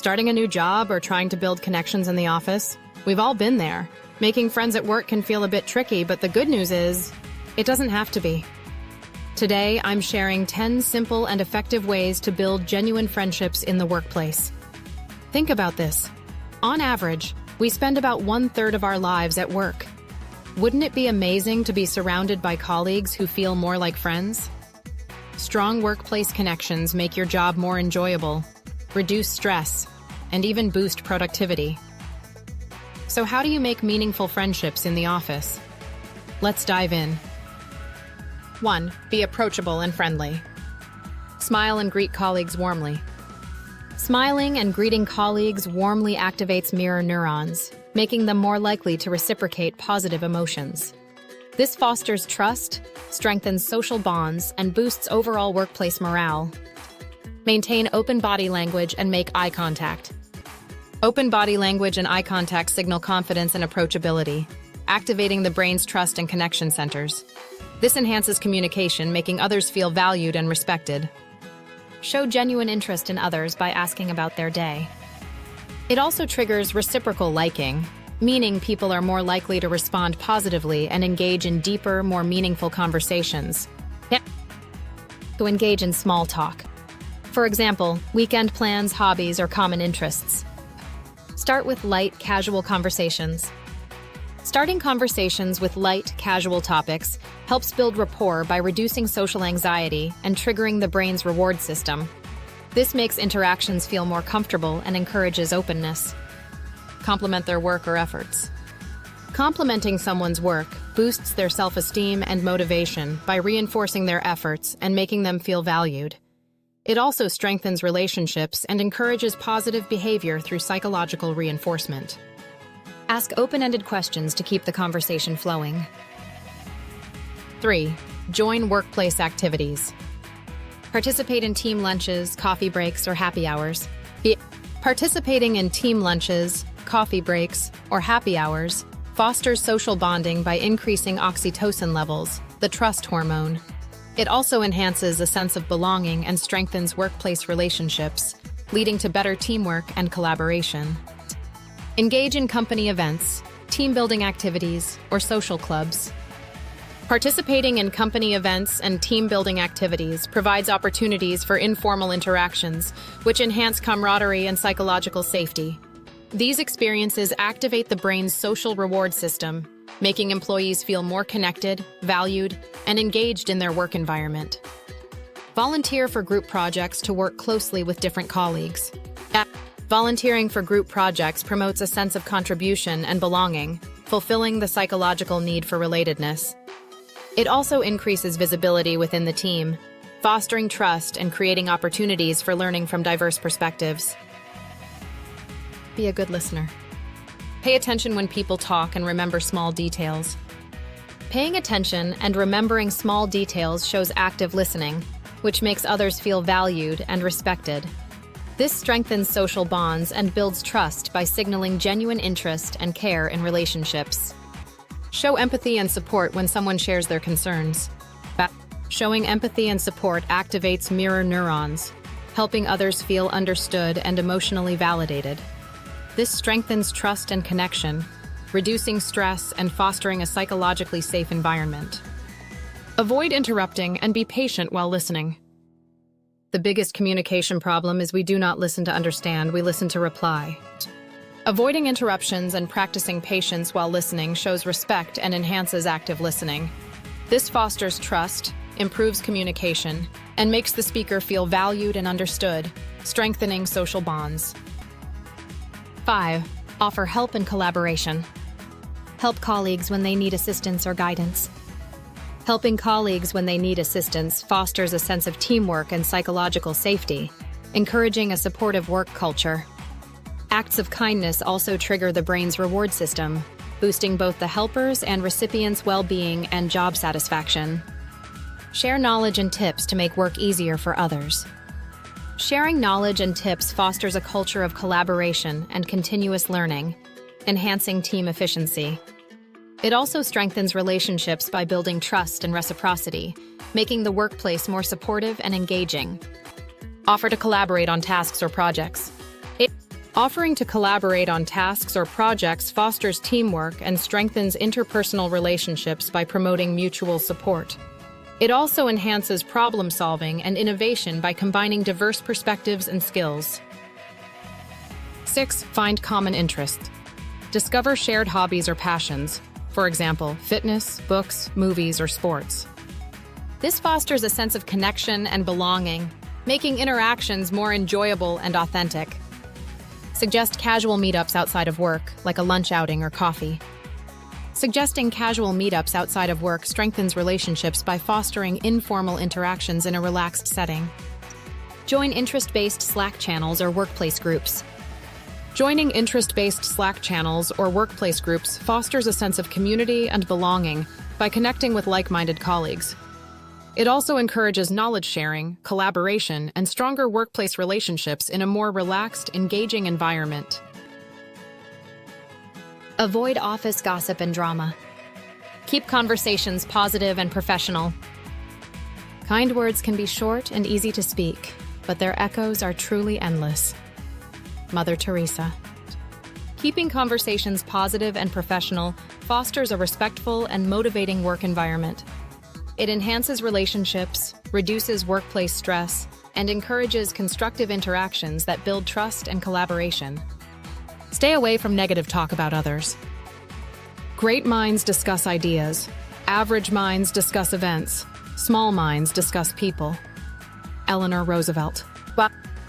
Starting a new job or trying to build connections in the office? We've all been there. Making friends at work can feel a bit tricky, but the good news is, it doesn't have to be. Today, I'm sharing 10 simple and effective ways to build genuine friendships in the workplace. Think about this. On average, we spend about 1/3 of our lives at work. Wouldn't it be amazing to be surrounded by colleagues who feel more like friends? Strong workplace connections make your job more enjoyable, reduce stress, and even boost productivity. So how do you make meaningful friendships in the office? Let's dive in. 1. Be approachable and friendly. Smile and greet colleagues warmly. Smiling and greeting colleagues warmly activates mirror neurons, making them more likely to reciprocate positive emotions. This fosters trust, strengthens social bonds, and boosts overall workplace morale. Maintain open body language and make eye contact. Open body language and eye contact signal confidence and approachability, activating the brain's trust and connection centers. This enhances communication, making others feel valued and respected. Show genuine interest in others by asking about their day. It also triggers reciprocal liking, meaning people are more likely to respond positively and engage in deeper, more meaningful conversations. To engage in small talk. For example, weekend plans, hobbies, or common interests. Start with light, casual conversations. Starting conversations with light, casual topics helps build rapport by reducing social anxiety and triggering the brain's reward system. This makes interactions feel more comfortable and encourages openness. Compliment their work or efforts. Complimenting someone's work boosts their self-esteem and motivation by reinforcing their efforts and making them feel valued. It also strengthens relationships and encourages positive behavior through psychological reinforcement. Ask open-ended questions to keep the conversation flowing. 3. Join workplace activities. Participate in team lunches, coffee breaks, or happy hours. Participating in team lunches, coffee breaks, or happy hours fosters social bonding by increasing oxytocin levels, the trust hormone. It also enhances a sense of belonging and strengthens workplace relationships, leading to better teamwork and collaboration. Engage in company events, team-building activities, or social clubs. Participating in company events and team-building activities provides opportunities for informal interactions, which enhance camaraderie and psychological safety. These experiences activate the brain's social reward system, making employees feel more connected, valued, and engaged in their work environment. Volunteer for group projects to work closely with different colleagues. Volunteering for group projects promotes a sense of contribution and belonging, fulfilling the psychological need for relatedness. It also increases visibility within the team, fostering trust and creating opportunities for learning from diverse perspectives. Be a good listener. Pay attention when people talk and remember small details. Paying attention and remembering small details shows active listening, which makes others feel valued and respected. This strengthens social bonds and builds trust by signaling genuine interest and care in relationships. Show empathy and support when someone shares their concerns. Showing empathy and support activates mirror neurons, helping others feel understood and emotionally validated. This strengthens trust and connection, reducing stress and fostering a psychologically safe environment. Avoid interrupting and be patient while listening. The biggest communication problem is we do not listen to understand, we listen to reply. Avoiding interruptions and practicing patience while listening shows respect and enhances active listening. This fosters trust, improves communication, and makes the speaker feel valued and understood, strengthening social bonds. 5. Offer help and collaboration. Help colleagues when they need assistance or guidance. Helping colleagues when they need assistance fosters a sense of teamwork and psychological safety, encouraging a supportive work culture. Acts of kindness also trigger the brain's reward system, boosting both the helpers' and recipients' well-being and job satisfaction. Share knowledge and tips to make work easier for others. Sharing knowledge and tips fosters a culture of collaboration and continuous learning, enhancing team efficiency. It also strengthens relationships by building trust and reciprocity, making the workplace more supportive and engaging. Offer to collaborate on tasks or projects. Offering to collaborate on tasks or projects fosters teamwork and strengthens interpersonal relationships by promoting mutual support. It also enhances problem-solving and innovation by combining diverse perspectives and skills. 6. Find common interests. Discover shared hobbies or passions, for example, fitness, books, movies, or sports. This fosters a sense of connection and belonging, making interactions more enjoyable and authentic. Suggest casual meetups outside of work, like a lunch outing or coffee. Suggesting casual meetups outside of work strengthens relationships by fostering informal interactions in a relaxed setting. Join interest-based Slack channels or workplace groups. Joining interest-based Slack channels or workplace groups fosters a sense of community and belonging by connecting with like-minded colleagues. It also encourages knowledge sharing, collaboration, and stronger workplace relationships in a more relaxed, engaging environment. Avoid office gossip and drama. Keep conversations positive and professional. Kind words can be short and easy to speak, but their echoes are truly endless. Mother Teresa. Keeping conversations positive and professional fosters a respectful and motivating work environment. It enhances relationships, reduces workplace stress, and encourages constructive interactions that build trust and collaboration. Stay away from negative talk about others. Great minds discuss ideas. Average minds discuss events. Small minds discuss people. Eleanor Roosevelt.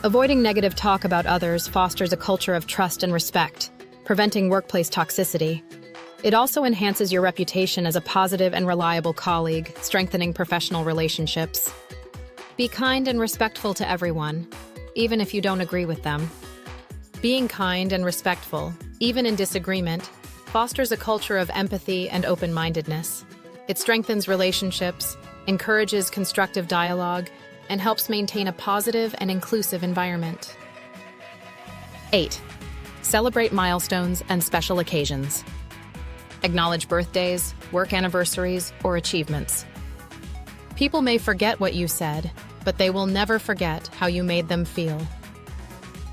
Avoiding negative talk about others fosters a culture of trust and respect, preventing workplace toxicity. It also enhances your reputation as a positive and reliable colleague, strengthening professional relationships. Be kind and respectful to everyone, even if you don't agree with them. Being kind and respectful, even in disagreement, fosters a culture of empathy and open-mindedness. It strengthens relationships, encourages constructive dialogue, and helps maintain a positive and inclusive environment. 8. Celebrate milestones and special occasions. Acknowledge birthdays, work anniversaries, or achievements. People may forget what you said, but they will never forget how you made them feel.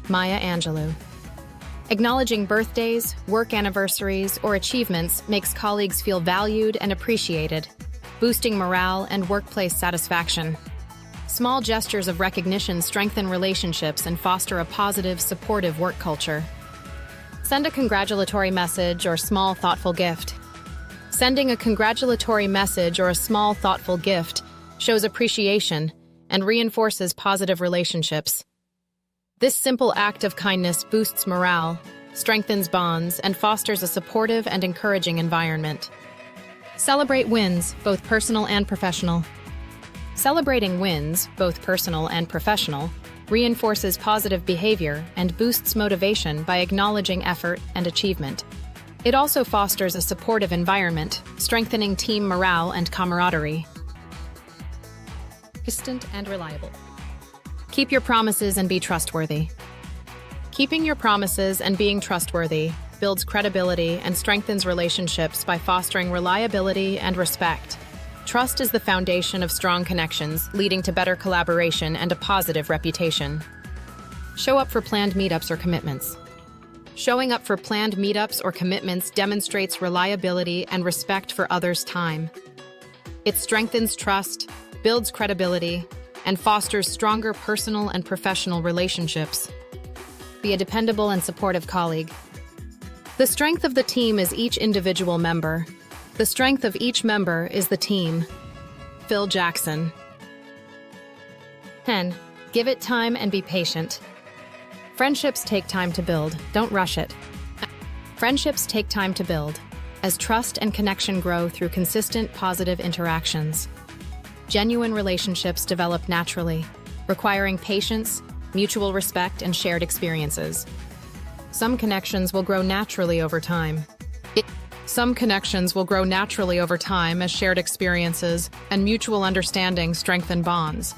Maya Angelou. Acknowledging birthdays, work anniversaries, or achievements makes colleagues feel valued and appreciated, boosting morale and workplace satisfaction. Small gestures of recognition strengthen relationships and foster a positive, supportive work culture. Send a congratulatory message or small, thoughtful gift. Sending a congratulatory message or a small, thoughtful gift shows appreciation and reinforces positive relationships. This simple act of kindness boosts morale, strengthens bonds, and fosters a supportive and encouraging environment. Celebrate wins, both personal and professional. Celebrating wins, both personal and professional, reinforces positive behavior and boosts motivation by acknowledging effort and achievement. It also fosters a supportive environment, strengthening team morale and camaraderie. Consistent and reliable. Keep your promises and be trustworthy. Keeping your promises and being trustworthy builds credibility and strengthens relationships by fostering reliability and respect. Trust is the foundation of strong connections, leading to better collaboration and a positive reputation. Show up for planned meetups or commitments. Showing up for planned meetups or commitments demonstrates reliability and respect for others' time. It strengthens trust, builds credibility, and fosters stronger personal and professional relationships. Be a dependable and supportive colleague. The strength of the team is each individual member. The strength of each member is the team. Phil Jackson. 10. Give it time and be patient. Friendships take time to build. Don't rush it. Friendships take time to build, as trust and connection grow through consistent, positive interactions. Genuine relationships develop naturally, requiring patience, mutual respect, and shared experiences. Some connections will grow naturally over time. Some connections will grow naturally over time as shared experiences and mutual understanding strengthen bonds.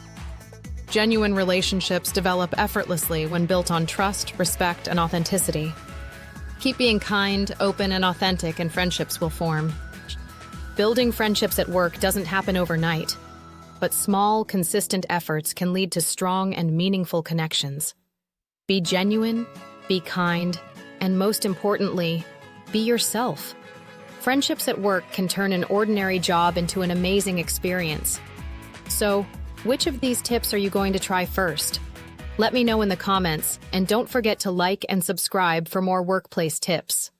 Genuine relationships develop effortlessly when built on trust, respect, and authenticity. Keep being kind, open, and authentic, and friendships will form. Building friendships at work doesn't happen overnight, but small, consistent efforts can lead to strong and meaningful connections. Be genuine, be kind, and most importantly, be yourself. Friendships at work can turn an ordinary job into an amazing experience. So, which of these tips are you going to try first? Let me know in the comments, and don't forget to like and subscribe for more workplace tips.